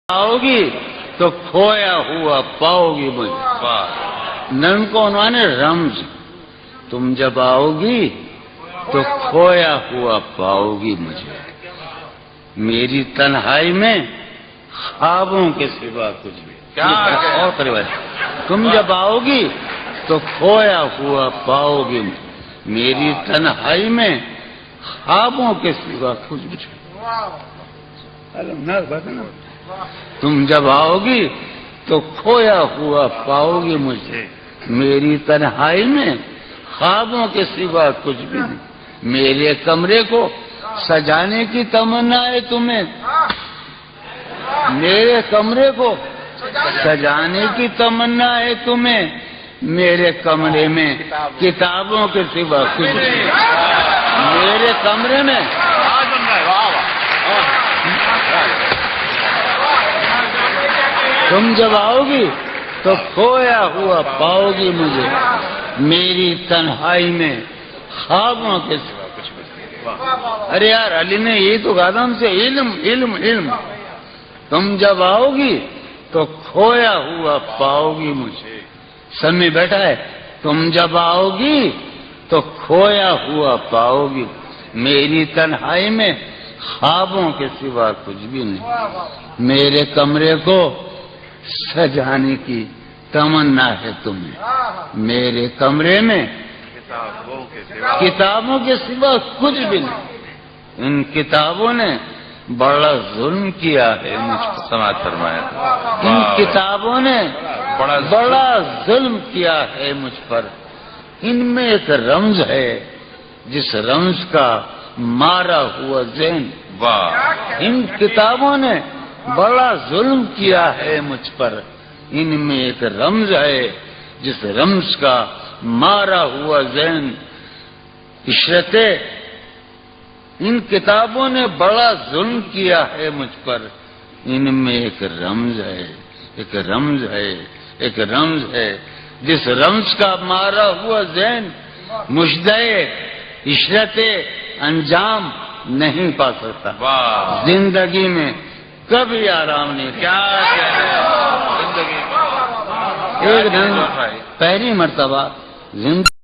آؤگی تو کھویا ہوا پاؤ گی مجھے. نن کو عنوان ہے رمز. تم جب آؤ گی تو کھویا ہوا پاؤ گی مجھے میری تنہائی میں خوابوں کے سوا کچھ بھی. بہت روایت. تم جب آؤ گی تو کھویا ہوا پاؤ گی میری تنہائی میں خوابوں کے سوا کچھ بھی. تم جب آؤ گی تو کھویا ہوا پاؤ گی مجھے میری تنہائی میں خوابوں کے سوا کچھ بھی نہیں. میرے کمرے کو سجانے کی تمنا ہے تمہیں. میرے کمرے کو سجانے کی تمنا ہے تمہیں. میرے کمرے میں کتابوں کے سوا کچھ نہیں. میرے کمرے میں تم جب آؤ گی تو کھویا ہوا پاؤ گی مجھے میری تنہائی میں خوابوں کے سوا کچھ بھی. ارے یار علی نے یہی تو کہا تھا ہم سے, علم علم علم. تم جب آؤ گی تو کھویا ہوا پاؤ گی مجھے. سب میں بیٹھا ہے. تم جب آؤ گی تو کھویا ہوا پاؤ گی میری تنہائی میں خوابوں کے سوا کچھ بھی نہیں. میرے کمرے کو سجانے کی تمنا ہے تمہیں. میرے کمرے میں کتابوں کے سوا کچھ بھی نہیں. ان کتابوں نے بڑا ظلم کیا ہے مجھ پر. سماعت فرمایا. ان کتابوں نے بڑا ظلم کیا ہے مجھ پر. ان میں ایک رمز ہے جس رمز کا مارا ہوا ذہن. ان کتابوں نے بڑا ظلم کیا ہے مجھ پر. ان میں ایک رمز ہے جس رمز کا مارا ہوا ذہن. عشرت ان کتابوں نے بڑا ظلم کیا ہے مجھ پر. ان میں ایک رمز ہے, ایک رمز ہے, ایک رمز ہے جس رمز کا مارا ہوا ذہن مجدے عشرت انجام نہیں پا سکتا. زندگی میں کبھی آرام نہیں. کیا ایک دن پہلی مرتبہ زندگی